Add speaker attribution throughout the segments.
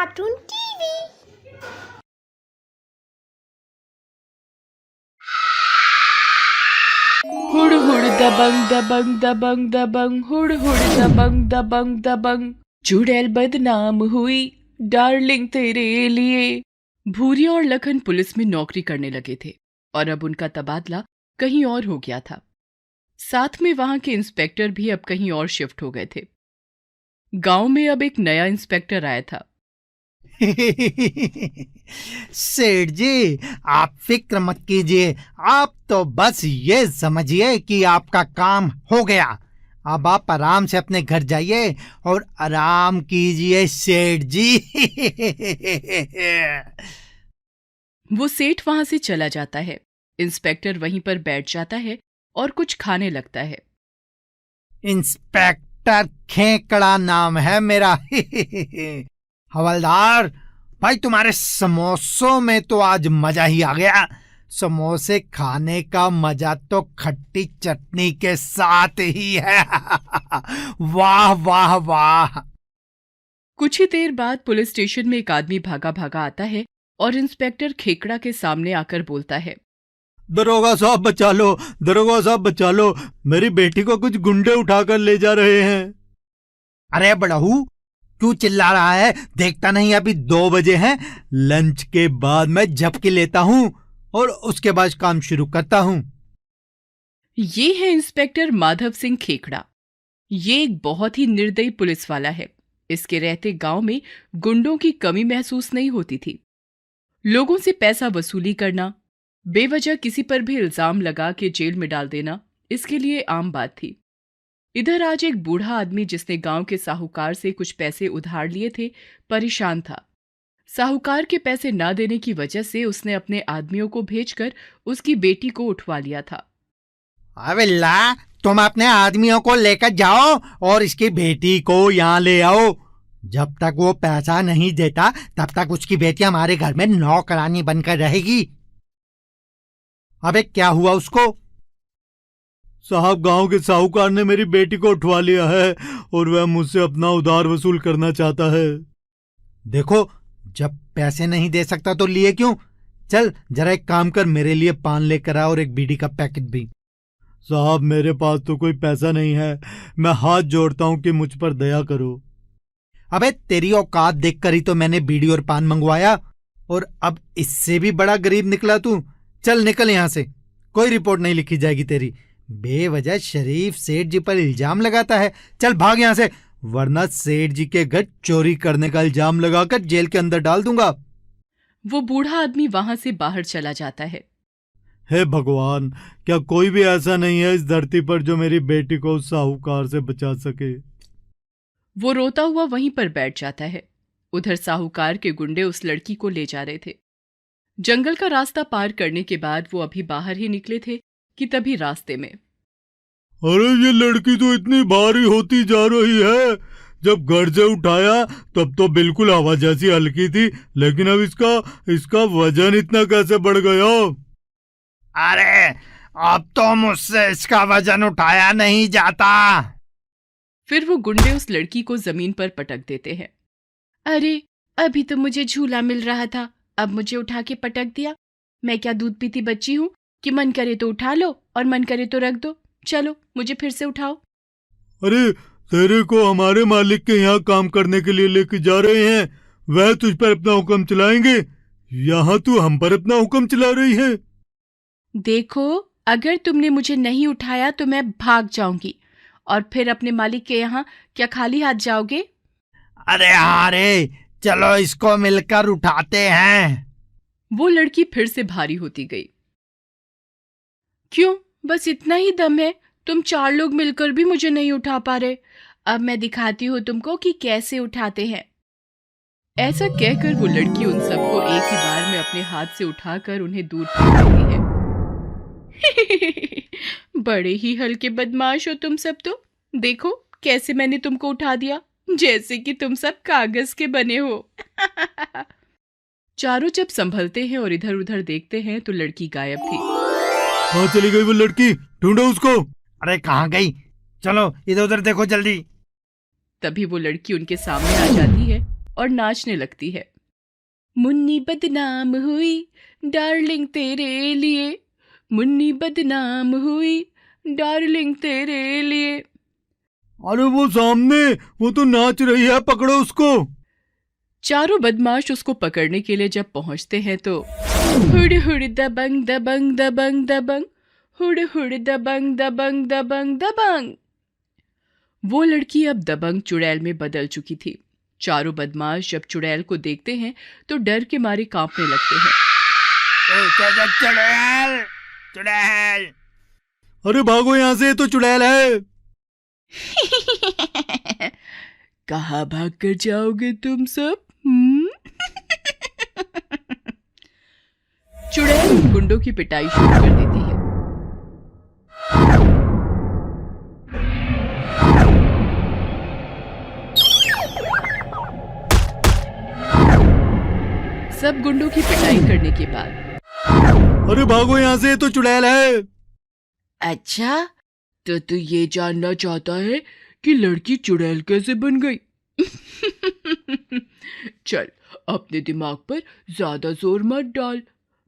Speaker 1: Cartoon TV.
Speaker 2: हुड़ हुड़ दबंग दबंग दबंग दबंग हुड़ हुड़ दबंग दबंग दबंग चुड़ैल बदनाम हुई डार्लिंग तेरे लिए। भूरी और लखन पुलिस में नौकरी करने लगे थे और अब उनका तबादला कहीं और हो गया था। साथ में वहां के इंस्पेक्टर भी अब कहीं और शिफ्ट हो गए थे। गांव में अब एक नया इंस्पेक्टर आया था।
Speaker 3: सेठ जी, आप फिक्र मत कीजिए। आप तो बस ये समझिए कि आपका काम हो गया। अब आप आराम से अपने घर जाइए और आराम कीजिए सेठ जी।
Speaker 2: वो सेठ वहां से चला जाता है। इंस्पेक्टर वहीं पर बैठ जाता है और कुछ खाने लगता है।
Speaker 3: इंस्पेक्टर खेकड़ा नाम है मेरा। हवलदार भाई, तुम्हारे समोसों में तो आज मजा ही आ गया। समोसे खाने का मजा तो खट्टी चटनी के साथ ही है। वाह वाह वाह।
Speaker 2: कुछ ही देर बाद पुलिस स्टेशन में एक आदमी भागा भागा आता है और इंस्पेक्टर खेकड़ा के सामने आकर बोलता है,
Speaker 3: दरोगा साहब बचा लो, दरोगा साहब बचा लो, मेरी बेटी को कुछ गुंडे उठाकर ले जा रहे हैं। अरे बड़हू, क्यों चिल्ला रहा है? देखता नहीं अभी 2 बजे हैं। लंच के बाद मैं झपकी लेता हूं और उसके बाद काम शुरू करता हूं।
Speaker 2: ये है इंस्पेक्टर माधव सिंह खेकड़ा। ये एक बहुत ही निर्दयी पुलिस वाला है। इसके रहते गांव में गुंडों की कमी महसूस नहीं होती थी। लोगों से पैसा वसूली करना, बेवजह किसी पर भी इल्जाम लगा के जेल में डाल देना इसके लिए आम बात थी। इधर आज एक बूढ़ा आदमी जिसने गांव के साहूकार से कुछ पैसे उधार लिए थे, परेशान था। साहूकार के पैसे ना देने की वजह से उसने अपने आदमियों को भेजकर उसकी बेटी को उठवा लिया था।
Speaker 3: अबे ला, तुम अपने आदमियों को लेकर जाओ और इसकी बेटी को यहाँ ले आओ। जब तक वो पैसा नहीं देता तब तक उसकी बेटी हमारे घर में नौकरानी बनकर रहेगी। अबे क्या हुआ उसको? साहब, गांव के साहूकार ने मेरी बेटी को उठवा लिया है और वह मुझसे अपना उधार वसूल करना चाहता है। देखो, जब पैसे नहीं दे सकता तो लिए क्यों? चल जरा एक काम कर, मेरे लिए पान लेकर आ और एक बीड़ी का पैकेट भी। साहब, मेरे पास तो कोई पैसा नहीं है। मैं हाथ जोड़ता हूं कि मुझ पर दया करो। अबे तेरी औकात देखकर ही तो मैंने बीड़ी और पान मंगवाया, और अब इससे भी बड़ा गरीब निकला तू। चल निकल यहां से, कोई रिपोर्ट नहीं लिखी जाएगी तेरी। बेवजह शरीफ सेठ जी पर इल्जाम लगाता है। चल भाग यहां से, वरना सेठ जी के घर चोरी करने का इल्जाम लगाकर जेल के अंदर डाल दूंगा।
Speaker 2: वो बूढ़ा आदमी वहां से बाहर चला जाता है।
Speaker 3: हे भगवान, क्या कोई भी ऐसा नहीं है इस धरती पर जो मेरी बेटी को उस साहूकार से बचा सके।
Speaker 2: वो रोता हुआ वहीं पर बैठ जाता है। उधर साहूकार के गुंडे उस लड़की को ले जा रहे थे। जंगल का रास्ता पार करने के बाद वो अभी बाहर ही निकले थे कि तभी रास्ते में,
Speaker 3: अरे ये लड़की तो इतनी भारी होती जा रही है। जब घर से उठाया तब तो बिल्कुल हवा जैसी हल्की थी, लेकिन अब इसका वजन इतना कैसे बढ़ गया? अरे अब तो मुझसे इसका वजन उठाया नहीं जाता।
Speaker 2: फिर वो गुंडे उस लड़की को जमीन पर पटक देते हैं। अरे अभी तो मुझे झूला मिल रहा था, अब मुझे उठा के पटक दिया। मैं क्या दूध पीती बच्ची हूँ कि मन करे तो उठा लो और मन करे तो रख दो। चलो मुझे फिर से उठाओ।
Speaker 3: अरे तेरे को हमारे मालिक के यहाँ काम करने के लिए लेके जा रहे हैं, वह तुझ पर अपना हुक्म चलाएंगे। यहाँ तू हम पर अपना हुक्म चला रही है।
Speaker 2: देखो, अगर तुमने मुझे नहीं उठाया तो मैं भाग जाऊंगी, और फिर अपने मालिक के यहाँ क्या खाली हाथ जाओगे?
Speaker 3: अरे हाँ रे, चलो इसको मिलकर उठाते हैं।
Speaker 2: वो लड़की फिर से भारी होती गई। क्यों, बस इतना ही दम है? तुम 4 लोग मिलकर भी मुझे नहीं उठा पा रहे। अब मैं दिखाती हूँ तुमको कि कैसे उठाते हैं। ऐसा कहकर वो लड़की उन सबको एक ही बार में अपने हाथ से उठाकर उन्हें दूर फेंक देती है। बड़े ही हल्के बदमाश हो तुम सब तो। देखो कैसे मैंने तुमको उठा दिया, जैसे कि तुम सब कागज के बने हो। चारों जब संभलते हैं और इधर उधर देखते हैं तो लड़की गायब थी।
Speaker 3: कहाँ चली गई वो लड़की? ढूंढो उसको। अरे कहाँ गई? चलो इधर उधर देखो जल्दी।
Speaker 2: तभी वो लड़की उनके सामने आ जाती है और नाचने लगती है। मुन्नी बदनाम हुई डार्लिंग तेरे लिए, मुन्नी बदनाम हुई डार्लिंग तेरे लिए।
Speaker 3: अरे वो सामने, वो तो नाच रही है, पकड़ो उसको।
Speaker 2: चारों बदमाश उसको पकड़ने के लिए जब पहुंचते हैं तो हुड़ हुड़ दबंग दबंग दबंग दबंग, हुड़ हुड़ दबंग दबंग दबंग दबंग। वो लड़की अब दबंग चुड़ैल में बदल चुकी थी। चारों बदमाश जब चुड़ैल को देखते हैं तो डर के मारे कांपने लगते हैं।
Speaker 3: चुड़ैल, चुड़ैल। अरे भागो यहाँ से, तो चुड़ैल है।
Speaker 2: कहाँ भाग कर जाओगे तुम सब? चुड़ैल गुंडों की पिटाई शुरू कर देती है। सब गुंडों की पिटाई करने के बाद
Speaker 3: अरे भागो यहाँ से, तो चुड़ैल है।
Speaker 2: अच्छा, तो तू ये जानना चाहता है कि लड़की चुड़ैल कैसे बन गई? चल, अपने दिमाग पर ज्यादा जोर मत डाल,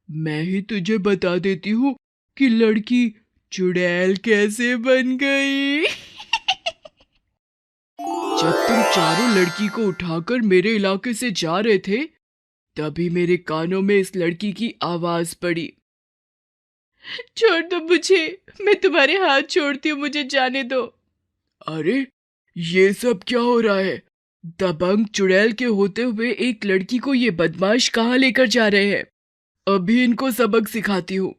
Speaker 2: मैं ही तुझे बता देती हूँ कि लड़की चुड़ैल कैसे बन गई। जब तुम चारों लड़की को उठाकर मेरे इलाके से जा रहे थे, तभी मेरे कानों में इस लड़की की आवाज पड़ी। छोड़ दो मुझे, मैं तुम्हारे हाथ छोड़ती हूँ, मुझे जाने दो। अरे, ये सब क्या हो रहा है? दबंग चुड़ैल के होते हुए एक लड़की को ये बदमाश कहाँ लेकर जा रहे हैं? अभी इनको सबक सिखाती हूँ।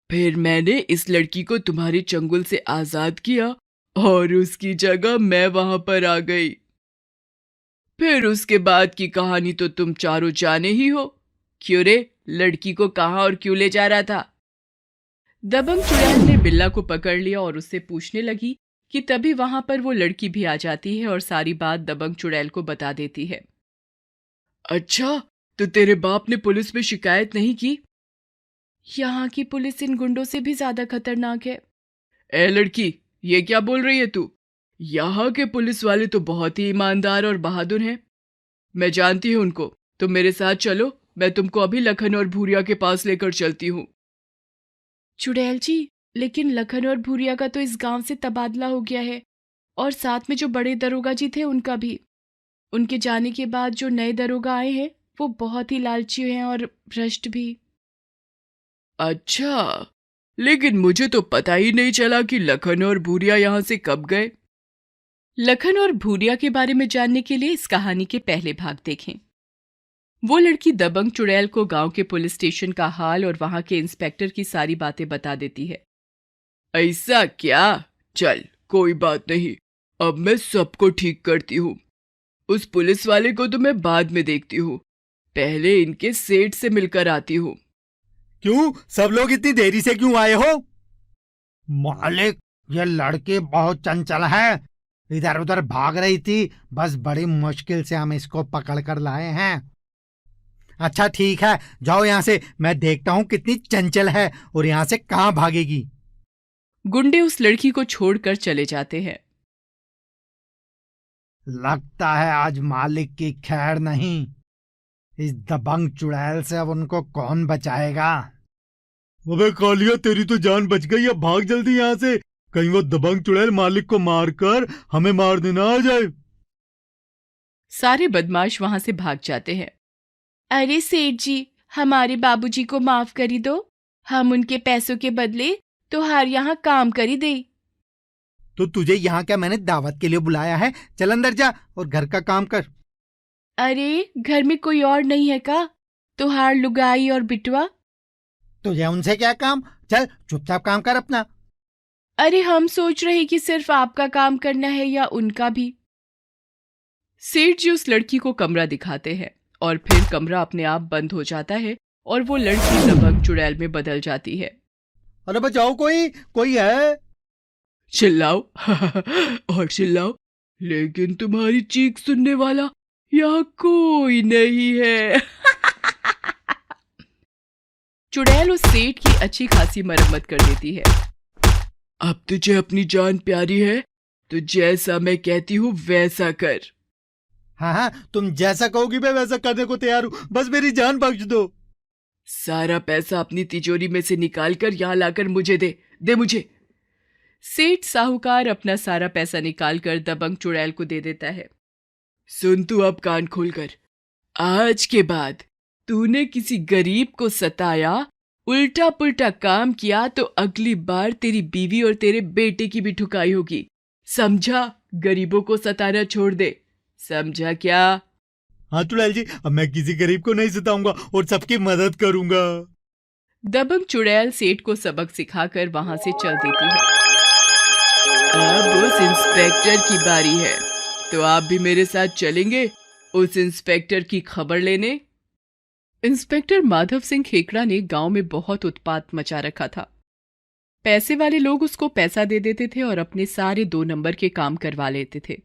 Speaker 2: फिर मैंने इस लड़की को तुम्हारे चंगुल से आजाद किया और उसकी जगह मैं वहां पर आ गई। फिर उसके बाद की कहानी तो तुम चारों जाने ही हो। क्यों रे, लड़की को कहाँ और क्यों ले जा रहा था? दबंग चुड़ैल ने बिल्ला को पकड़ लिया और उससे पूछने लगी कि तभी वहां पर वो लड़की भी आ जाती है और सारी बात दबंग चुड़ैल को बता देती है। अच्छा, तो तेरे बाप ने पुलिस में शिकायत नहीं की? यहाँ की पुलिस इन गुंडों से भी ज्यादा खतरनाक है। ए लड़की, ये क्या बोल रही है तू? यहाँ के पुलिस वाले तो बहुत ही ईमानदार और बहादुर हैं। मैं जानती हूँ उनको। तुम मेरे साथ चलो, मैं तुमको अभी लखन और भूरिया के पास लेकर चलती हूँ। चुड़ैल जी, लेकिन लखन और भूरिया का तो इस गांव से तबादला हो गया है, और साथ में जो बड़े दरोगा जी थे उनका भी। उनके जाने के बाद जो नए दरोगा आए हैं वो बहुत ही लालची हैं और भ्रष्ट भी। अच्छा, लेकिन मुझे तो पता ही नहीं चला कि लखन और भूरिया यहाँ से कब गए। लखन और भूरिया के बारे में जानने के लिए इस कहानी के पहले भाग देखें। वो लड़की दबंग चुड़ैल को गांव के पुलिस स्टेशन का हाल और वहां के इंस्पेक्टर की सारी बातें बता देती है। ऐसा क्या? चल, कोई बात नहीं, अब मैं सबको ठीक करती हूँ। उस पुलिस वाले को तो मैं बाद में देखती हूँ, पहले इनके सेठ से मिलकर आती हूँ।
Speaker 3: क्यों, सब लोग इतनी देरी से क्यों आए हो? मालिक, ये लड़की बहुत चंचल है, इधर उधर भाग रही थी, बस बड़ी मुश्किल से हम इसको पकड़ कर लाए हैं। अच्छा ठीक है, जाओ यहाँ से, मैं देखता हूँ कितनी चंचल है और यहाँ से कहाँ भागेगी। गुंडे उस लड़की को छोड़कर चले जाते हैं। लगता है आज मालिक की खैर नहीं। इस दबंग चुड़ैल से अब उनको कौन बचाएगा? अबे कालिया, तेरी तो जान बच गई, अब भाग जल्दी यहाँ से, कहीं वो दबंग चुड़ैल मालिक को मारकर हमें मार देना आ जाए।
Speaker 2: सारे बदमाश वहां से भाग जाते हैं। अरे सेठ जी, हमारे बाबूजी को माफ करी दो, हम उनके पैसों के बदले तुहार यहाँ काम करी दे।
Speaker 3: तो तुझे यहाँ क्या मैंने दावत के लिए बुलाया है? चल अंदर जा और घर का काम कर।
Speaker 2: अरे, घर में कोई और नहीं है का? तुहार लुगाई और बिटवा।
Speaker 3: तुझे उनसे क्या काम? चल चुपचाप काम कर अपना।
Speaker 2: अरे, हम सोच रहे कि सिर्फ आपका काम करना है या उनका भी। सेठ जी उस लड़की को कमरा दिखाते हैं और फिर कमरा अपने आप बंद हो जाता है और वो लड़की दबंग चुड़ैल में बदल जाती है।
Speaker 3: अरे बचाओ, कोई है?
Speaker 2: चिल्लाओ और चिल्लाओ, लेकिन तुम्हारी चीख सुनने वाला यहाँ कोई नहीं है। चुड़ैल उस सेठ की अच्छी खासी मरम्मत कर देती है। अब तुझे अपनी जान प्यारी है तो जैसा मैं कहती हूँ वैसा कर।
Speaker 3: हाँ हाँ, तुम जैसा कहोगी मैं वैसा करने को तैयार हूँ, बस मेरी जान बख्श दो।
Speaker 2: सारा पैसा अपनी तिजोरी में से निकालकर यहाँ लाकर मुझे दे दे मुझे। सेठ साहूकार अपना सारा पैसा निकालकर दबंग चुड़ैल को दे देता है। सुन तू अब कान खोलकर, आज के बाद तूने किसी गरीब को सताया, उल्टा पुल्टा काम किया तो अगली बार तेरी बीवी और तेरे बेटे की भी ठुकाई होगी। समझा? गरीबों को सताना छोड़ दे, समझा क्या?
Speaker 3: हाँ चुड़ैल जी, अब मैं किसी गरीब को नहीं सताऊंगा और सबकी मदद करूंगा।
Speaker 2: दबंग चुड़ैल सेठ को सबक सिखाकर वहां से चल देती है। अब उस इंस्पेक्टर की बारी है, तो आप भी मेरे साथ चलेंगे उस इंस्पेक्टर की खबर लेने। इंस्पेक्टर माधव सिंह खेकड़ा ने गांव में बहुत उत्पात मचा रखा था। पैसे वाले लोग उसको पैसा दे देते थे और अपने सारे 2 नंबर के काम करवा लेते थे।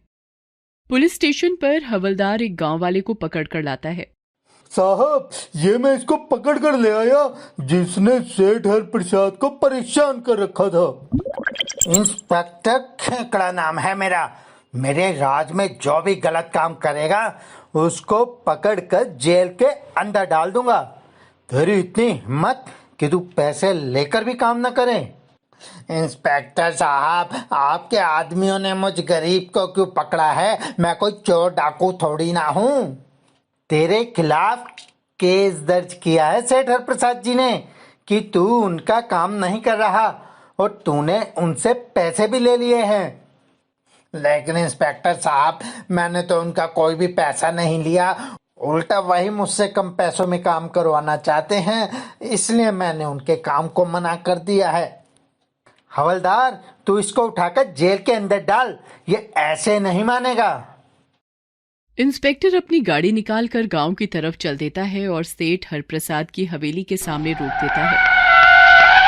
Speaker 2: पुलिस स्टेशन पर हवलदार एक गांव वाले को पकड़ कर लाता है।
Speaker 3: साहब, ये मैं इसको पकड़ कर ले आया जिसने सेठ हरप्रसाद को परेशान कर रखा था।
Speaker 1: इंस्पेक्टर खेकड़ा नाम है मेरा। मेरे राज में जो भी गलत काम करेगा उसको पकड़कर जेल के अंदर डाल दूंगा। तेरी इतनी हिम्मत कि तू पैसे लेकर भी काम न करे। इंस्पेक्टर साहब, आपके आदमियों ने मुझ गरीब को क्यों पकड़ा है? मैं कोई चोर डाकू थोड़ी ना हूँ। तेरे खिलाफ केस दर्ज किया है सेठ हरप्रसाद जी ने कि तू उनका काम नहीं कर रहा और तूने उनसे पैसे भी ले लिए हैं। लेकिन इंस्पेक्टर साहब, मैंने तो उनका कोई भी पैसा नहीं लिया, उल्टा वही मुझसे कम पैसों में काम करवाना चाहते हैं, इसलिए मैंने उनके काम को मना कर दिया है। हवलदार, तू इसको उठाकर जेल के अंदर डाल, ये ऐसे नहीं मानेगा।
Speaker 2: इंस्पेक्टर अपनी गाड़ी निकालकर गांव की तरफ चल देता है और सेठ हरप्रसाद की हवेली के सामने रोक देता है।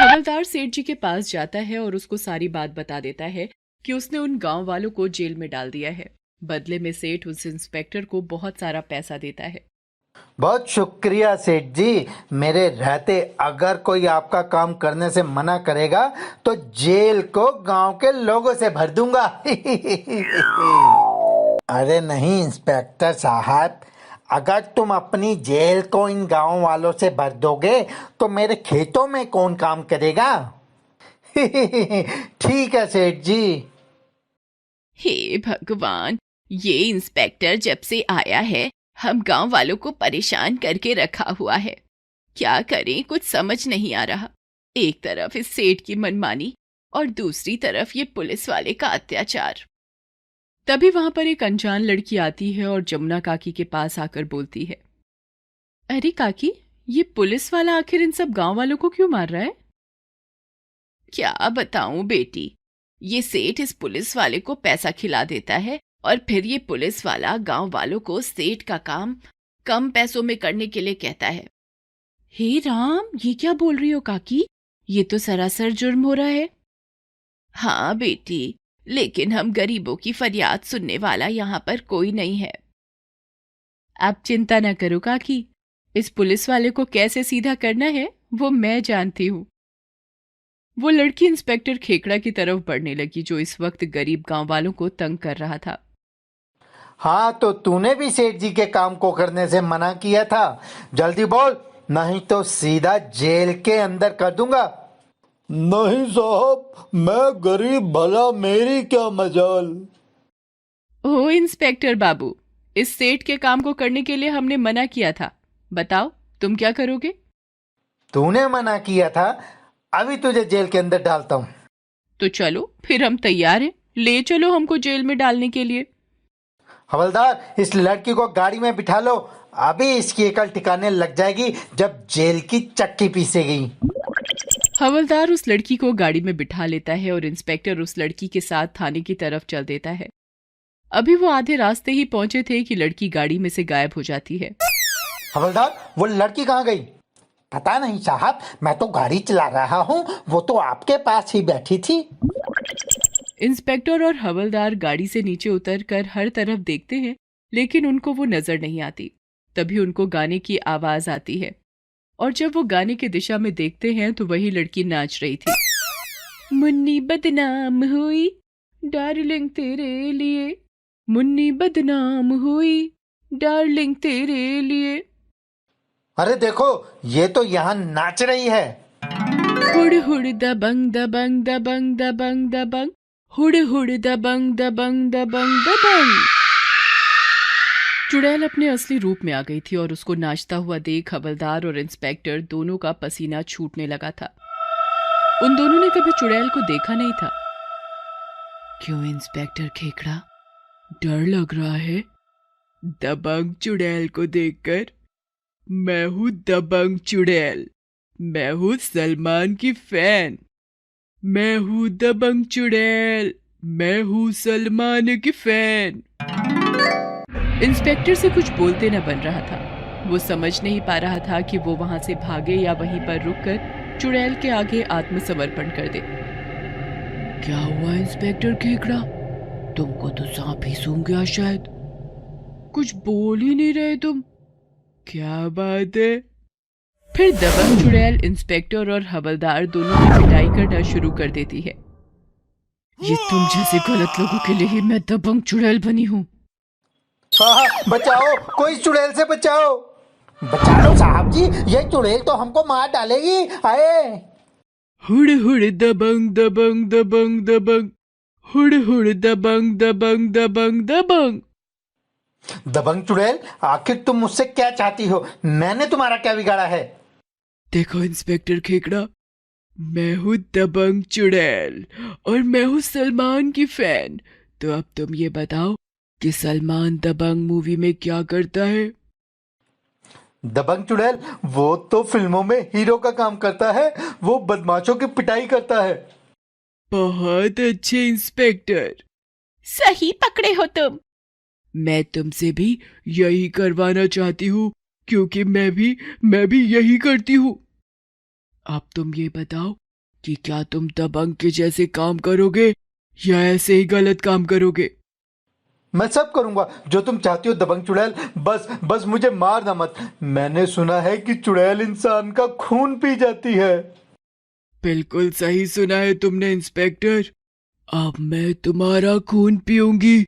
Speaker 2: हवलदार सेठ जी के पास जाता है और उसको सारी बात बता देता है कि उसने उन गांव वालों को जेल में डाल दिया है। बदले में सेठ उस इंस्पेक्टर को बहुत सारा पैसा देता है।
Speaker 1: बहुत शुक्रिया सेठ जी। मेरे रहते अगर कोई आपका काम करने से मना करेगा तो जेल को गांव के लोगों से भर दूंगा। अरे नहीं इंस्पेक्टर साहब, अगर तुम अपनी जेल को इन गांव वालों से भर दोगे तो मेरे खेतों में कौन काम करेगा? ठीक है सेठ जी।
Speaker 2: हे भगवान, ये इंस्पेक्टर जब से आया है हम गांव वालों को परेशान करके रखा हुआ है। क्या करें, कुछ समझ नहीं आ रहा। एक तरफ इस सेठ की मनमानी और दूसरी तरफ ये पुलिस वाले का अत्याचार। तभी वहां पर एक अनजान लड़की आती है और जमुना काकी के पास आकर बोलती है, अरे काकी, ये पुलिस वाला आखिर इन सब गांव वालों को क्यों मार रहा है? क्या बताऊं बेटी, ये सेठ इस पुलिस वाले को पैसा खिला देता है और फिर ये पुलिस वाला गांव वालों को सेठ का काम कम पैसों में करने के लिए कहता है। हे राम, ये क्या बोल रही हो काकी? ये तो सरासर जुर्म हो रहा है। हाँ बेटी, लेकिन हम गरीबों की फरियाद सुनने वाला यहाँ पर कोई नहीं है। आप चिंता न करो काकी, इस पुलिस वाले को कैसे सीधा करना है वो मैं जानती हूँ। वो लड़की इंस्पेक्टर खेकड़ा की तरफ बढ़ने लगी जो इस वक्त गरीब गांव वालों को तंग कर रहा था।
Speaker 1: हाँ, तो तूने भी सेठ जी के काम को करने से मना किया था। जल्दी बोल, नहीं तो सीधा जेल के अंदर कर दूंगा।
Speaker 3: नहीं साहब, मैं गरीब भला मेरी क्या मजाल।
Speaker 2: ओ इंस्पेक्टर बाबू, इस सेठ के काम को करने के लिए हमने मना किया था। बताओ तुम क्या करोगे?
Speaker 1: तूने मना किया था, अभी तुझे जेल के अंदर डालता हूँ।
Speaker 2: तो चलो फिर, हम तैयार हैं, ले चलो हमको जेल में डालने के लिए।
Speaker 1: हवलदार, इस लड़की को गाड़ी में बिठा लो, अभी इसकी अकल ठिकाने लग जाएगी जब जेल की चक्की पीसेगी।
Speaker 2: हवलदार उस लड़की को गाड़ी में बिठा लेता है और इंस्पेक्टर उस लड़की के साथ थाने की तरफ चल देता है। अभी वो आधे रास्ते ही पहुंचे थे कि लड़की गाड़ी में से गायब हो जाती है।
Speaker 1: हवलदार, वो लड़की कहाँ गई? पता नहीं साहब, मैं तो गाड़ी चला रहा हूँ, वो तो आपके पास ही बैठी थी।
Speaker 2: इंस्पेक्टर और हवलदार गाड़ी से नीचे उतरकर हर तरफ देखते हैं, लेकिन उनको वो नजर नहीं आती। तभी उनको गाने की आवाज आती है और जब वो गाने की दिशा में देखते हैं तो वही लड़की नाच रही थी। मुन्नी बदनाम हुई डार्लिंग तेरे लिए, मुन्नी बदनाम हुई डार्लिंग तेरे लिए।
Speaker 1: अरे देखो, ये तो यहाँ नाच रही है।
Speaker 2: हुड़ हुड़ दबंग दबंग दबंग दबंग दबंग, हुड़ हुड़ दबंग दबंग दबंग दबंग। चुड़ैल अपने असली रूप में आ गई थी और उसको नाचता हुआ देख हवलदार और इंस्पेक्टर दोनों का पसीना छूटने लगा था। उन दोनों ने कभी चुड़ैल को देखा नहीं था। क्यों इंस्पेक्टर खेकड़ा, डर लग रहा है दबंग चुड़ैल को देखकर? मैं हूं दबंग चुड़ैल, मैं हूं सलमान की फैन। मैं हूं दबंग चुड़ैल, मैं हूं सलमान की फैन। इंस्पेक्टर से कुछ बोलते न बन रहा था। वो समझ नहीं पा रहा था कि वो वहां से भागे या वहीं पर रुककर चुड़ैल के आगे आत्मसमर्पण कर दे। क्या हुआ इंस्पेक्टर खेकड़ा, तुमको तो सांप ही सूंघ गया शायद। कुछ बोल ही नहीं रहे तुम, क्या बात है? फिर दबंग चुड़ैल इंस्पेक्टर और हवलदार दोनों की पिटाई करना शुरू कर देती है। ये तुम जैसे गलत लोगों के लिए ही मैं दबंग चुड़ैल बनी हूँ।
Speaker 1: बचाओ, कोई चुड़ैल से बचाओ। बचा लो साहब जी, ये चुड़ैल तो हमको मार डालेगी। आए।
Speaker 2: हुड़ हुड़ दबंग दबंग दबंग दबंग, हुड़ हुड़ दबंग दबंग दबंग दबंग।
Speaker 1: दबंग चुड़ैल, आखिर तुम मुझसे क्या चाहती हो? मैंने तुम्हारा क्या बिगाड़ा है?
Speaker 2: देखो इंस्पेक्टर खेकड़ा, मैं हूँ दबंग चुड़ैल और मैं हूँ सलमान की फैन। तो अब तुम ये बताओ कि सलमान दबंग मूवी में क्या करता है?
Speaker 1: दबंग चुड़ैल, वो तो फिल्मों में हीरो का काम करता है, वो बदमाशों की पिटाई करता है।
Speaker 2: बहुत अच्छे इंस्पेक्टर, सही पकड़े हो तुम। मैं तुमसे भी यही करवाना चाहती हूँ, क्योंकि मैं भी यही करती हूँ। अब तुम ये बताओ कि क्या तुम दबंग के जैसे काम करोगे या ऐसे ही गलत काम करोगे?
Speaker 1: मैं सब करूंगा जो तुम चाहती हो दबंग चुड़ैल, बस मुझे मारना मत। मैंने सुना है कि चुड़ैल इंसान का खून पी जाती है।
Speaker 2: बिल्कुल सही सुना है तुमने इंस्पेक्टर। अब मैं तुम्हारा खून पीऊंगी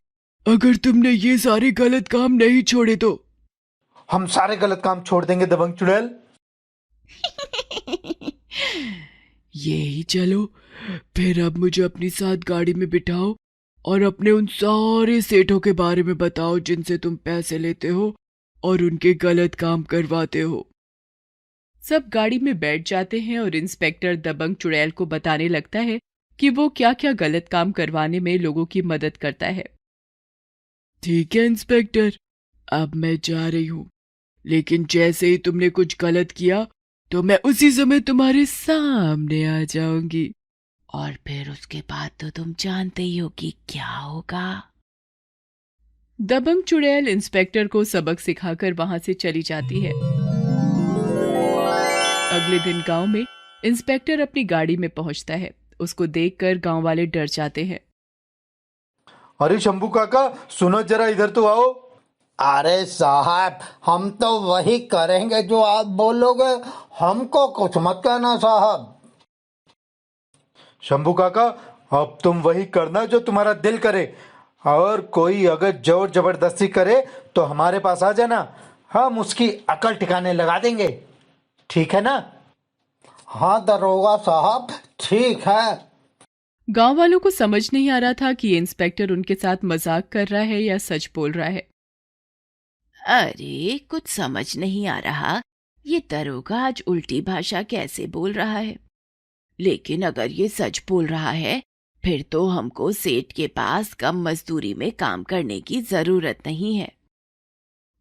Speaker 2: अगर तुमने ये सारे गलत काम नहीं छोड़े तो।
Speaker 1: हम सारे गलत काम छोड़ देंगे दबंग चुड़ैल।
Speaker 2: यही चलो, फिर अब मुझे अपनी साथ गाड़ी में बिठाओ और अपने उन सारे सेठों के बारे में बताओ जिनसे तुम पैसे लेते हो और उनके गलत काम करवाते हो। सब गाड़ी में बैठ जाते हैं और इंस्पेक्टर दबंग चुड़ैल को बताने लगता है कि वो क्या क्या गलत काम करवाने में लोगों की मदद करता है। ठीक है इंस्पेक्टर, अब मैं जा रही हूँ, लेकिन जैसे ही तुमने कुछ गलत किया तो मैं उसी समय तुम्हारे सामने आ जाऊंगी और फिर उसके बाद तो तुम जानते ही हो कि क्या होगा। दबंग चुड़ैल इंस्पेक्टर को सबक सिखाकर वहां से चली जाती है। अगले दिन गांव में इंस्पेक्टर अपनी गाड़ी में पहुंचता है। उसको देखकर गांव वाले डर जाते हैं।
Speaker 1: अरे शंभू काका, सुनो जरा, इधर तो आओ। अरे साहब, हम तो वही करेंगे जो आप बोलोगे, हमको कुछ मत कहना साहब। शंभू काका, अब तुम वही करना जो तुम्हारा दिल करे, और कोई अगर जोर जबरदस्ती करे तो हमारे पास आ जाना, हम उसकी अकल ठिकाने लगा देंगे। ठीक है ना? हाँ दरोगा साहब, ठीक है।
Speaker 2: गांव वालों को समझ नहीं आ रहा था कि ये इंस्पेक्टर उनके साथ मजाक कर रहा है या सच बोल रहा है। अरे कुछ समझ नहीं आ रहा, ये दरोगा आज उल्टी भाषा कैसे बोल रहा है। लेकिन अगर ये सच बोल रहा है फिर तो हमको सेठ के पास कम मजदूरी में काम करने की जरूरत नहीं है।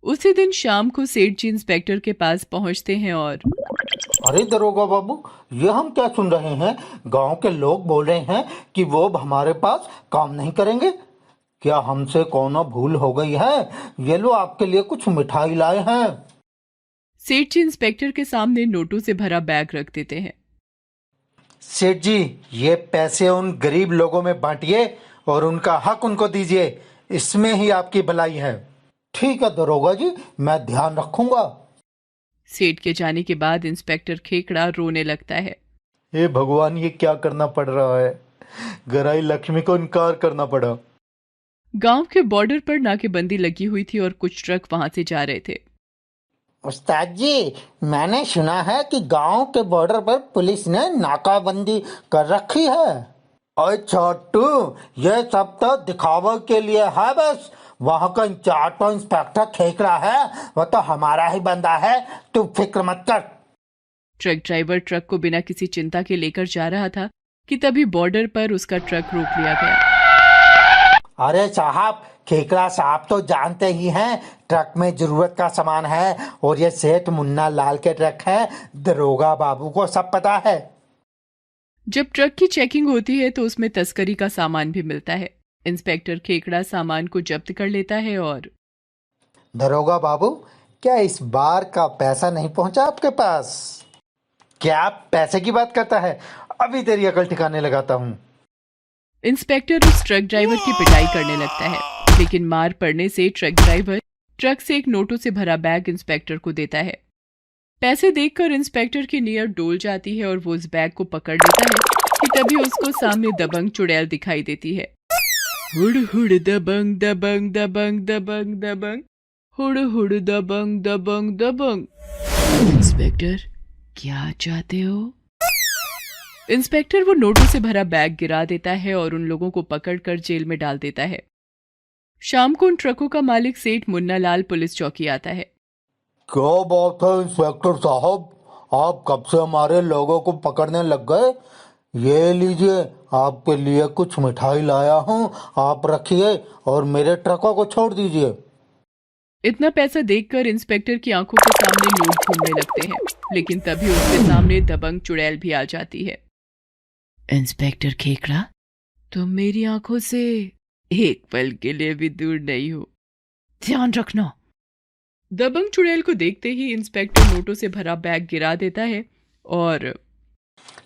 Speaker 2: उसी दिन शाम को सेठ जी इंस्पेक्टर के पास पहुंचते हैं और
Speaker 1: अरे दरोगा बाबू, ये हम क्या सुन रहे हैं? गांव के लोग बोल रहे हैं कि वो हमारे पास काम नहीं करेंगे। क्या हमसे कोनो भूल हो गई है? ये लो आपके लिए कुछ मिठाई लाए हैं।
Speaker 2: सेठ जी इंस्पेक्टर के सामने नोटों से भरा बैग रख देते हैं।
Speaker 1: सेठ जी, ये पैसे उन गरीब लोगों में बांटिए और उनका हक उनको दीजिए, इसमें ही आपकी भलाई है। ठीक है दरोगा जी, मैं ध्यान रखूंगा।
Speaker 2: सेठ के जाने के बाद इंस्पेक्टर खेकड़ा रोने लगता है।
Speaker 1: हे भगवान, ये क्या करना पड़ रहा है? गराई लक्ष्मी को इनकार करना पड़ा।
Speaker 2: गांव के बॉर्डर पर नाकेबंदी लगी हुई थी और कुछ ट्रक वहां से जा रहे थे।
Speaker 1: उस्ताद जी, मैंने सुना है कि गांव के बॉर्डर पर पुलिस ने नाकाबंदी कर रखी है। ओए छोटू, ये सब तो दिखावे के लिए है बस। वहाँ का इंचार्ज तो इंस्पेक्टर खेकड़ा है, वो तो हमारा ही बंदा है, तू फिक्र मत कर।
Speaker 2: ट्रक ड्राइवर ट्रक को बिना किसी चिंता के लेकर जा रहा था कि तभी बॉर्डर पर उसका ट्रक रोक लिया गया।
Speaker 1: अरे साहब, खेकड़ा साहब तो जानते ही हैं ट्रक में जरूरत का सामान है, और ये सेठ मुन्ना लाल के ट्रक है। दरोगा बाबू को सब पता है।
Speaker 2: जब ट्रक की चेकिंग होती है तो उसमें तस्करी का सामान भी मिलता है। इंस्पेक्टर खेकड़ा सामान को जब्त कर लेता है और
Speaker 1: दरोगा बाबू, क्या इस बार का पैसा नहीं पहुंचा आपके पास? क्या पैसे की बात करता है? अभी तेरी अकल ठिकाने लगाता हूँ।
Speaker 2: इंस्पेक्टर उस ट्रक ड्राइवर की पिटाई करने लगता है, लेकिन मार पड़ने से ट्रक ड्राइवर ट्रक से एक नोटों से भरा बैग इंस्पेक्टर को देता है। पैसे देखकर इंस्पेक्टर की नियत डोल जाती है और वो उस बैग को पकड़ लेता है कि तभी उसको सामने दबंग चुड़ैल दिखाई देती है। हुड़ हुड़ दबंग दबंग दबंग दबंग दबंग, हुड़ हुड़ दबंग दबंग दबंग। इंस्पेक्टर, क्या चाहते हो? इंस्पेक्टर वो नोटों से भरा बैग गिरा देता है और उन लोगों को पकड़कर जेल में डाल देता है। शाम को उन ट्रकों का मालिक सेठ मुन्ना लाल पुलिस चौकी आता है।
Speaker 1: क्या बात है इंस्पेक्टर साहब, आप कब से हमारे लोगों को पकड़ने लग गए? ये लीजिए, आपके लिए कुछ मिठाई लाया हूँ, आप रखिए और मेरे ट्रकों को छोड़ दीजिए।
Speaker 2: इतना पैसा देखकर इंस्पेक्टर की आंखों के सामने नोट घूमने लगते हैं, लेकिन तभी उसके सामने दबंग चुड़ैल भी आ जाती है। इंस्पेक्टर खेकड़ा, तुम मेरी आंखों से एक पल के लिए भी दूर नहीं हो, ध्यान रखना। दबंग चुड़ैल को देखते ही इंस्पेक्टर नोटों से भरा बैग गिरा देता है और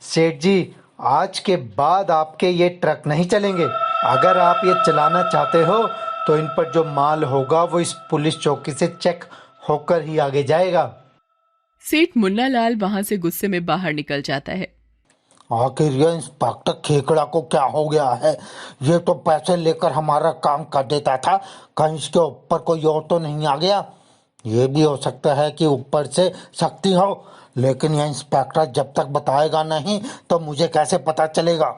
Speaker 1: सेठ जी, आज के बाद आपके ये ट्रक नहीं चलेंगे। अगर आप ये चलाना चाहते हो तो इन पर जो माल होगा वो इस पुलिस चौकी से चेक होकर ही आगे जाएगा।
Speaker 2: सेठ मुन्ना लाल वहां से गुस्से में बाहर निकल जाता है।
Speaker 1: आखिर ये इंस्पेक्टर खेकड़ा को क्या हो गया है? ये तो पैसे लेकर हमारा काम कर देता था, कहीं इसके ऊपर कोई और तो नहीं आ गया? ये भी हो सकता है कि ऊपर से शक्ति हो, लेकिन यह इंस्पेक्टर जब तक बताएगा नहीं तो मुझे कैसे पता चलेगा?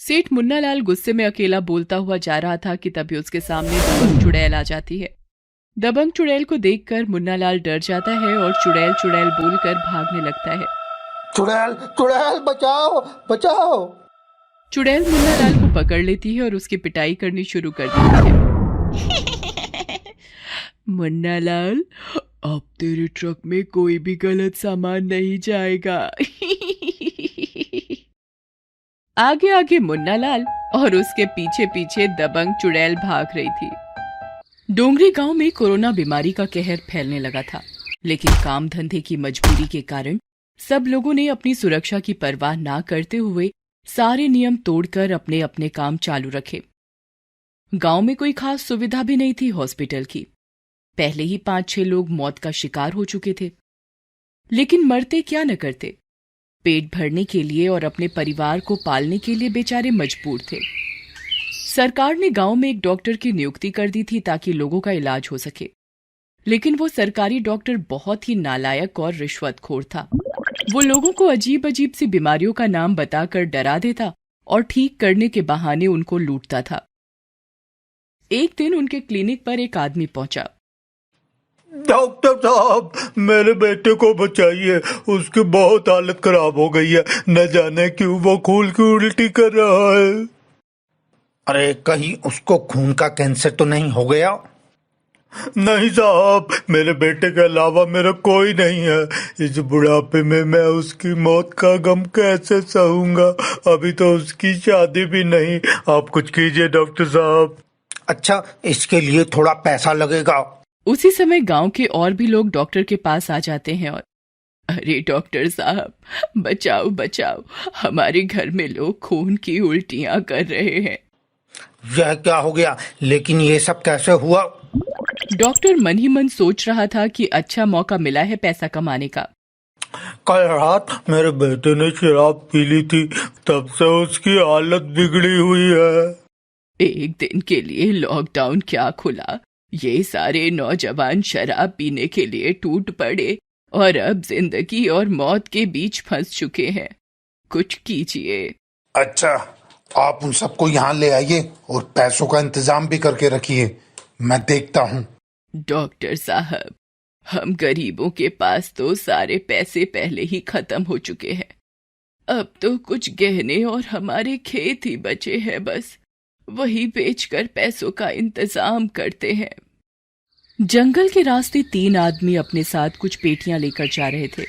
Speaker 2: सेठ मुन्ना लाल गुस्से में अकेला बोलता हुआ जा रहा था कि तभी उसके सामने दबंग चुड़ैल आ जाती है। दबंग चुड़ैल को देखकर मुन्ना लाल डर जाता है और चुड़ैल चुड़ैल बोलकर भागने लगता है।
Speaker 1: चुड़ैल चुड़ैल, बचाओ बचाओ!
Speaker 2: चुड़ैल मुन्ना लाल को पकड़ लेती है और उसकी पिटाई करनी शुरू कर देती है। मुन्ना लाल, अब तेरे ट्रक में कोई भी गलत सामान नहीं जाएगा। आगे आगे मुन्ना लाल और उसके पीछे पीछे दबंग चुड़ैल भाग रही थी। डोंगरी गांव में कोरोना बीमारी का कहर फैलने लगा था, लेकिन काम धंधे की मजबूरी के कारण सब लोगों ने अपनी सुरक्षा की परवाह ना करते हुए सारे नियम तोड़कर अपने अपने काम चालू रखे। गांव में कोई खास सुविधा भी नहीं थी हॉस्पिटल की। पहले ही 5-6 लोग मौत का शिकार हो चुके थे, लेकिन मरते क्या न करते। पेट भरने के लिए और अपने परिवार को पालने के लिए बेचारे मजबूर थे। सरकार ने गांव में एक डॉक्टर की नियुक्ति कर दी थी ताकि लोगों का इलाज हो सके, लेकिन वो सरकारी डॉक्टर बहुत ही नालायक और रिश्वतखोर था। वो लोगों को अजीब अजीब सी बीमारियों का नाम बताकर डरा देता और ठीक करने के बहाने उनको लूटता था। एक दिन उनके क्लिनिक पर एक आदमी पहुंचा।
Speaker 3: डॉक्टर साहब, मेरे बेटे को बचाइए, उसकी बहुत हालत खराब हो गई है, न जाने क्यों वो खून की उल्टी कर रहा है।
Speaker 1: अरे कहीं उसको खून का कैंसर तो नहीं हो गया?
Speaker 3: नहीं साहब, मेरे बेटे के अलावा मेरा कोई नहीं है। इस बुढ़ापे में मैं उसकी मौत का गम कैसे सहूंगा? अभी तो उसकी शादी भी नहीं। आप कुछ कीजिए डॉक्टर साहब।
Speaker 1: अच्छा, इसके लिए थोड़ा पैसा लगेगा।
Speaker 2: उसी समय गांव के और भी लोग डॉक्टर के पास आ जाते हैं और अरे डॉक्टर साहब, बचाओ बचाओ, हमारे घर में लोग खून की उल्टियां कर रहे हैं।
Speaker 1: यह क्या हो गया? लेकिन ये सब कैसे हुआ?
Speaker 2: डॉक्टर मन ही मन सोच रहा था कि अच्छा मौका मिला है पैसा कमाने का।
Speaker 3: कल रात मेरे बेटे ने शराब पी ली थी, तब से उसकी हालत बिगड़ी हुई है।
Speaker 2: एक दिन के लिए लॉकडाउन क्या खुला, ये सारे नौजवान शराब पीने के लिए टूट पड़े और अब जिंदगी और मौत के बीच फंस चुके हैं। कुछ कीजिए।
Speaker 4: अच्छा, आप उन सबको यहाँ ले आइए और पैसों का इंतजाम भी करके रखिए, मैं देखता हूँ।
Speaker 2: डॉक्टर साहब, हम गरीबों के पास तो सारे पैसे पहले ही खत्म हो चुके हैं। अब तो कुछ गहने और हमारे खेत ही बचे हैं, बस वही बेचकर पैसों का इंतजाम करते हैं। जंगल के रास्ते 3 आदमी अपने साथ कुछ पेटियां लेकर जा रहे थे।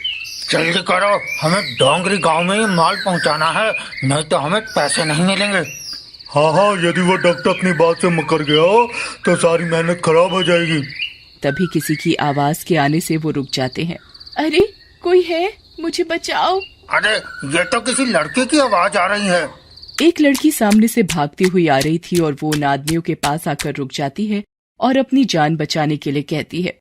Speaker 1: जल्दी करो, हमें डोंगरी गांव में माल पहुंचाना है, नहीं तो हमें पैसे नहीं मिलेंगे।
Speaker 3: हाँ, यदि वो डॉक्टर अपनी बात से मुकर गया तो सारी मेहनत खराब हो जाएगी।
Speaker 2: तभी किसी की आवाज के आने से वो रुक जाते हैं। अरे कोई है, मुझे बचाओ।
Speaker 1: अरे ये तो किसी लड़के की आवाज आ रही है।
Speaker 2: एक लड़की सामने से भागती हुई आ रही थी और वो उन आदमियों के पास आकर रुक जाती है और अपनी जान बचाने के लिए कहती है,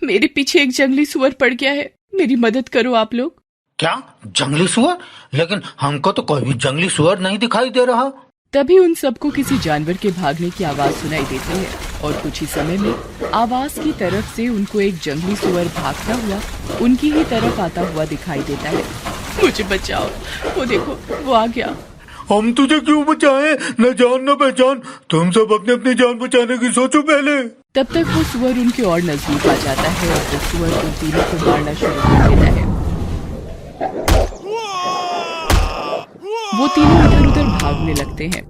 Speaker 2: मेरे पीछे एक जंगली सुअर पड़ गया है, मेरी मदद करो आप लोग।
Speaker 1: क्या जंगली सुअर? लेकिन हमको तो कोई भी जंगली सुअर नहीं दिखाई दे रहा।
Speaker 2: तभी उन सबको किसी जानवर के भागने की आवाज सुनाई देती है और कुछ ही समय में आवाज की तरफ से उनको एक जंगली सुअर भागता हुआ उनकी ही तरफ आता हुआ दिखाई देता है। मुझे बचाओ, वो देखो वो आ गया।
Speaker 3: हम तुझे क्यों बचाएं? न जान न पहचान, तुम सब अपने अपनी जान बचाने की सोचो पहले।
Speaker 2: तब तक वो सुअर उनके और नजदीक आ जाता है और वो सुअर उन तीनों को मारना शुरू कर देता है। वो तीनों इधर उधर भागने लगते हैं।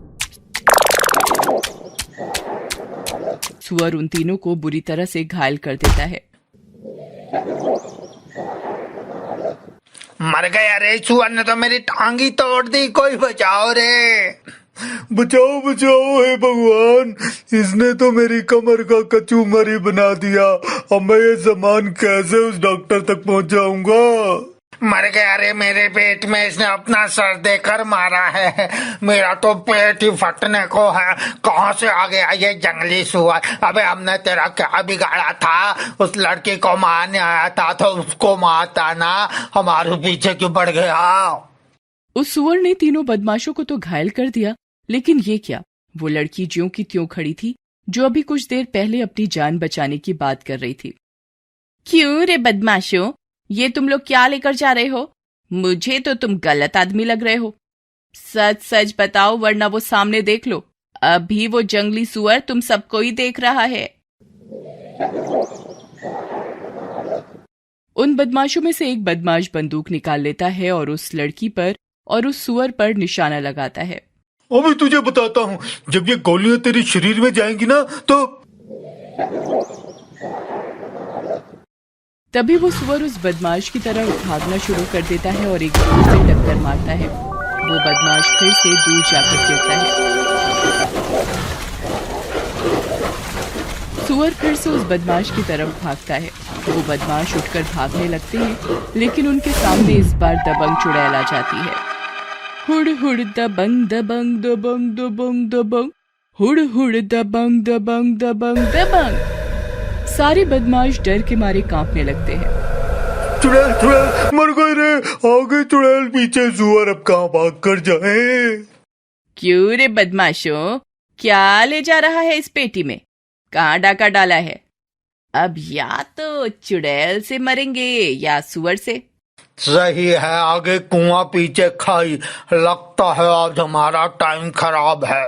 Speaker 2: सुअर उन तीनों को बुरी तरह से घायल कर देता है।
Speaker 1: मर गया रे, सुअर ने तो मेरी टांगी तोड़ दी, कोई बचाओ रे।
Speaker 3: बचाओ बचाओ, हे भगवान, इसने तो मेरी कमर का कचूमर ही बना दिया। अब मैं ये सामान कैसे उस डॉक्टर तक पहुंचाऊंगा?
Speaker 1: मर गया रे, मेरे पेट में इसने अपना सर देकर मारा है, मेरा तो पेट ही फटने को है। कहाँ से आ गया ये जंगली सुअर? अबे हमने तेरा क्या बिगाड़ा था? उस लड़की को मारने आया था तो उसको मारता ना, हमारे पीछे क्यों पड़ गया?
Speaker 2: उस सुअर ने तीनों बदमाशों को तो घायल कर दिया, लेकिन ये क्या, वो लड़की ज्यों की त्यों खड़ी थी जो अभी कुछ देर पहले अपनी जान बचाने की बात कर रही थी। क्यों रे बदमाशों, ये तुम लोग क्या लेकर जा रहे हो? मुझे तो तुम गलत आदमी लग रहे हो। सच सच बताओ, वरना वो सामने देख लो, अभी वो जंगली सुअर तुम सबको ही देख रहा है। उन बदमाशों में से एक बदमाश बंदूक निकाल लेता है और उस लड़की पर और उस सुअर पर निशाना लगाता है।
Speaker 3: अभी तुझे बताता हूँ, जब ये गोलियां तेरे शरीर में जाएंगी ना तो।
Speaker 2: तभी वो सुअर उस बदमाश की तरफ भागना शुरू कर देता है और एक जोर से टक्कर मारता है। वो बदमाश फिर से दूर जाकर गिरता है। सुअर फिर से उस बदमाश की तरफ भागता है। वो बदमाश उठकर भागने लगते हैं, लेकिन उनके सामने इस बार दबंग चुड़ैल आ जाती है। हुड़ हुड़ दबंग दबंग दबंग दबंग दबंग, हुड़ हुड़ दबंग दबंग दबंग दबंग। सारे बदमाश डर के मारे कांपने लगते हैं।
Speaker 3: चुड़ैल चुड़ैल मर गए रे, आगे चुड़ैल पीछे सुअर, अब कहाँ भाग कर जाए?
Speaker 2: क्यों रे बदमाशों, क्या ले जा रहा है इस पेटी में? कहाँ डाका डाला है? अब या तो चुड़ैल से मरेंगे या सुअर से।
Speaker 1: सही है, आगे कुआं पीछे खाई, लगता है आज हमारा टाइम खराब है।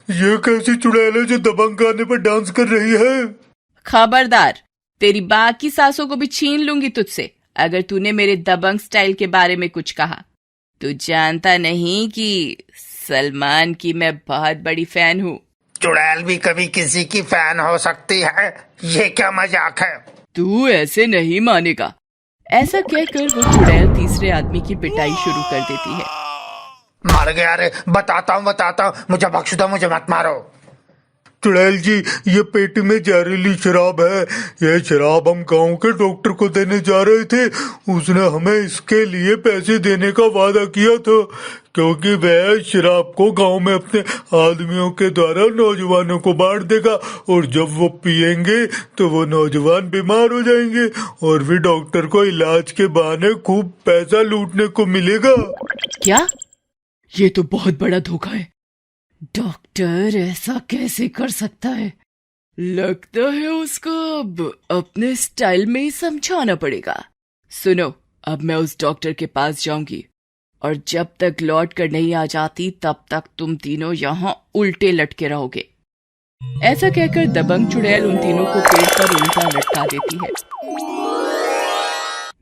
Speaker 3: ये कैसी चुड़ैल है जो दबंग गाने पर डांस कर रही है?
Speaker 2: खबरदार, तेरी बाकी सांसों को भी छीन लूंगी तुझसे अगर तूने मेरे दबंग स्टाइल के बारे में कुछ कहा। तू जानता नहीं कि सलमान की मैं बहुत बड़ी फैन हूँ।
Speaker 1: चुड़ैल भी कभी किसी की फैन हो सकती है, ये क्या मजाक है?
Speaker 2: तू ऐसे नहीं मानेगा। ऐसा कहकर वो चुड़ैल तीसरे आदमी की पिटाई शुरू कर देती है।
Speaker 1: मर गया रे, बताता हूँ, मुझे बख्श दो, मुझे मत मारो।
Speaker 3: चुड़ैल जी, ये पेटी में जहरीली शराब है। ये शराब हम गांव के डॉक्टर को देने जा रहे थे। उसने हमें इसके लिए पैसे देने का वादा किया था, क्योंकि वह शराब को गांव में अपने आदमियों के द्वारा नौजवानों को बांट देगा, और जब वो पिएंगे तो वो नौजवान बीमार हो जाएंगे और फिर डॉक्टर को इलाज के बहाने खूब पैसा लूटने को मिलेगा।
Speaker 2: क्या? ये तो बहुत बड़ा धोखा है। डॉक्टर ऐसा कैसे कर सकता है? लगता है उसको अब अपने स्टाइल में ही समझाना पड़ेगा। सुनो, अब मैं उस डॉक्टर के पास जाऊंगी और जब तक लौट कर नहीं आ जाती तब तक तुम तीनों यहाँ उल्टे लटके रहोगे। ऐसा कहकर दबंग चुड़ैल उन तीनों को पेड़ पर उल्टा लटका देती है।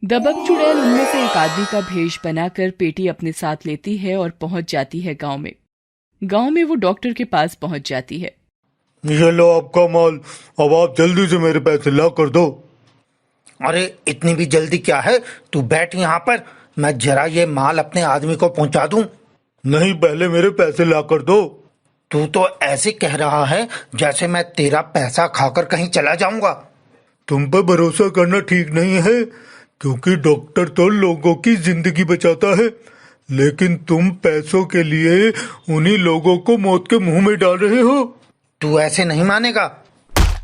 Speaker 2: दबंग चुड़ैल उनमें से एक आदमी का भेष बनाकर पेटी अपने साथ लेती है और पहुंच जाती है गांव में। गांव में वो डॉक्टर के पास पहुंच जाती है।
Speaker 3: ये लो आपका माल, अब आप जल्दी से मेरे पैसे ला कर दो।
Speaker 1: अरे इतनी भी जल्दी क्या है, तू बैठ यहाँ पर, मैं जरा ये माल अपने आदमी को पहुंचा दूं।
Speaker 3: नहीं, पहले मेरे पैसे ला कर दो।
Speaker 1: तू तो ऐसे कह रहा है जैसे मैं तेरा पैसा खाकर कहीं चला जाऊंगा।
Speaker 3: तुम पर भरोसा करना ठीक नहीं है, क्योंकि डॉक्टर तो लोगों की जिंदगी बचाता है, लेकिन तुम पैसों के लिए उन्हीं लोगों को मौत के मुंह में डाल रहे हो।
Speaker 1: तू ऐसे नहीं मानेगा।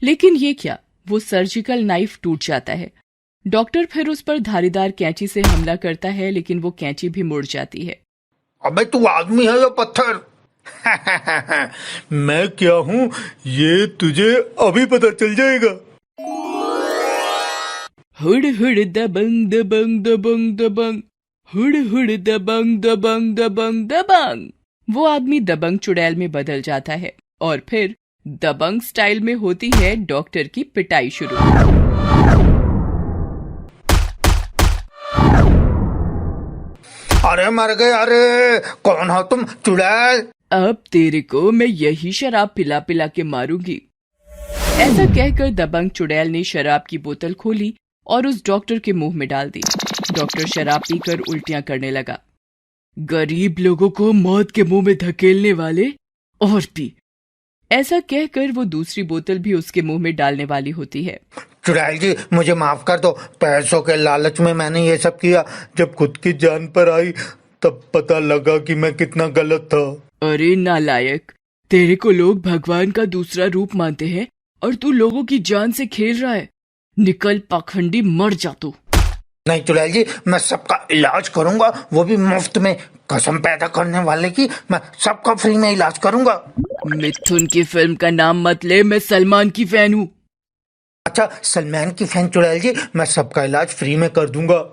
Speaker 2: लेकिन ये क्या, वो सर्जिकल नाइफ टूट जाता है। डॉक्टर फिर उस पर धारीदार कैंची से हमला करता है, लेकिन वो कैंची भी मुड़ जाती है।
Speaker 1: अबे तू आदमी है या पत्थर?
Speaker 3: मैं क्या हूँ ये तुझे अभी पता चल जाएगा।
Speaker 2: हुड़ हुड़ दबंग दबंग दबंग दबंग, हुड़ हुड़ दबंग दबंग दबंग दबंग। वो आदमी दबंग चुड़ैल में बदल जाता है और फिर दबंग स्टाइल में होती है डॉक्टर की पिटाई शुरू।
Speaker 1: अरे मर गए, अरे कौन हो तुम चुड़ैल?
Speaker 2: अब तेरे को मैं यही शराब पिला पिला के मारूंगी। ऐसा कहकर दबंग चुड़ैल ने शराब की बोतल खोली और उस डॉक्टर के मुंह में डाल दी। डॉक्टर शराब पीकर उल्टियां करने लगा। गरीब लोगों को मौत के मुंह में धकेलने वाले, और पी। ऐसा कहकर वो दूसरी बोतल भी उसके मुंह में डालने वाली होती है।
Speaker 1: चुड़ैल जी मुझे माफ कर दो, पैसों के लालच में मैंने ये सब किया।
Speaker 3: जब खुद की जान पर आई तब पता लगा कि मैं कितना गलत था।
Speaker 2: अरे नालायक, तेरे को लोग भगवान का दूसरा रूप मानते हैं और तू लोगों की जान से खेल रहा है। निकल पाखंडी, मर जा तू।
Speaker 1: नहीं चुड़ैल जी, मैं सबका इलाज करूंगा, वो भी मुफ्त में। कसम पैदा करने वाले की, मैं सबका फ्री में इलाज करूंगा।
Speaker 2: मिथुन की फिल्म का नाम मत ले, मैं सलमान की फैन हूँ।
Speaker 1: अच्छा सलमान की फैन चुड़ैल जी, मैं सबका इलाज फ्री में कर दूंगा।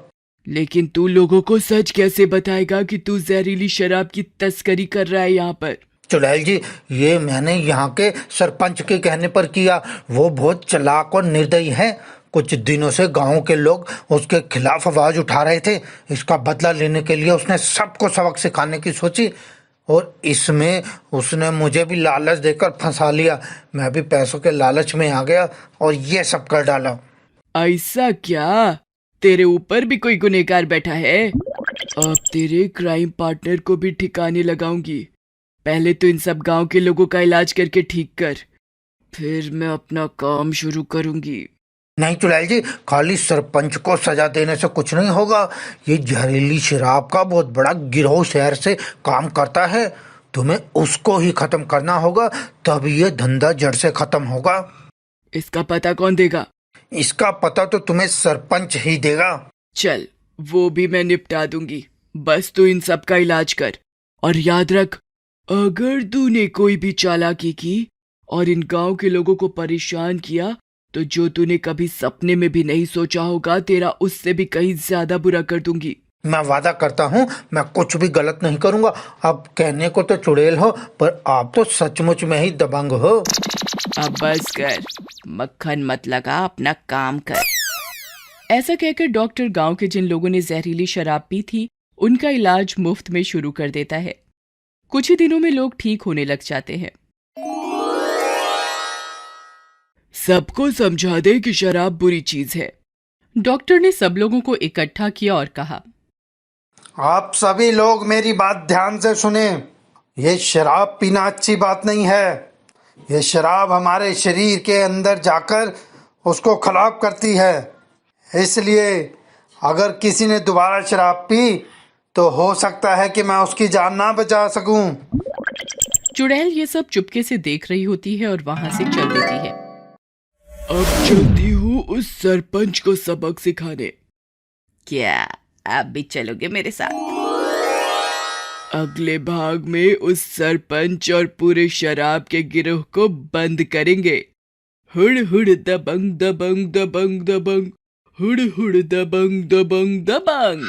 Speaker 2: लेकिन तू लोगों को सच कैसे बताएगा कि तू जहरीली शराब की तस्करी कर रहा है यहाँ पर?
Speaker 1: चुड़ैल जी ये मैंने यहाँ के सरपंच के कहने पर किया। वो बहुत चालाक और निर्दयी है। कुछ दिनों से गांव के लोग उसके खिलाफ आवाज उठा रहे थे। इसका बदला लेने के लिए उसने सबको सबक सिखाने की सोची और इसमें उसने मुझे भी लालच देकर फंसा लिया। मैं भी पैसों के लालच में आ गया और ये सब कर डाला।
Speaker 2: ऐसा क्या? तेरे ऊपर भी कोई गुनहगार बैठा है? अब तेरे क्राइम पार्टनर को भी ठिकाने लगाऊंगी। पहले तो इन सब गांव के लोगों का इलाज करके ठीक कर, फिर मैं अपना काम शुरू करूंगी।
Speaker 1: नहीं चुड़ैल जी, खाली सरपंच को सजा देने से कुछ नहीं होगा। ये जहरीली शराब का बहुत बड़ा गिरोह शहर से काम करता है। तुम्हें उसको ही खत्म करना होगा, तब ये धंधा जड़ से खत्म होगा।
Speaker 2: इसका पता कौन देगा?
Speaker 1: इसका पता तो तुम्हें सरपंच ही देगा।
Speaker 2: चल, वो भी मैं निपटा दूंगी। बस तू इन सब का इलाज कर और याद रख, अगर तूने कोई भी चालाकी की और इन गांव के लोगों को परेशान किया तो जो तूने कभी सपने में भी नहीं सोचा होगा, तेरा उससे भी कहीं ज्यादा बुरा कर दूंगी।
Speaker 1: मैं वादा करता हूँ मैं कुछ भी गलत नहीं करूँगा। अब कहने को तो चुड़ैल हो, पर आप तो सचमुच में ही दबंग हो।
Speaker 2: अब बस कर, मक्खन मत लगा, अपना काम कर। ऐसा कहकर डॉक्टर गांव के जिन लोगों ने जहरीली शराब पी थी उनका इलाज मुफ्त में शुरू कर देता है। कुछ ही दिनों में लोग ठीक होने लग जाते हैं। सबको समझा दे कि शराब बुरी चीज है। डॉक्टर ने सब लोगों को इकट्ठा किया और कहा,
Speaker 4: आप सभी लोग मेरी बात ध्यान से सुने। ये शराब पीना अच्छी बात नहीं है। ये शराब हमारे शरीर के अंदर जाकर उसको खराब करती है। इसलिए अगर किसी ने दोबारा शराब पी तो हो सकता है कि मैं उसकी जान ना बचा सकूं।
Speaker 2: चुड़ैल ये सब चुपके से देख रही होती है और वहां से चल देती है। अब चलती हूँ उस सरपंच को सबक सिखाने। क्या आप भी चलोगे मेरे साथ? अगले भाग में उस सरपंच और पूरे शराब के गिरोह को बंद करेंगे। हुड़ हुड़ दबंग दबंग दबंग दबंग, हुड़ हुड़ दबंग दबंग दबंग।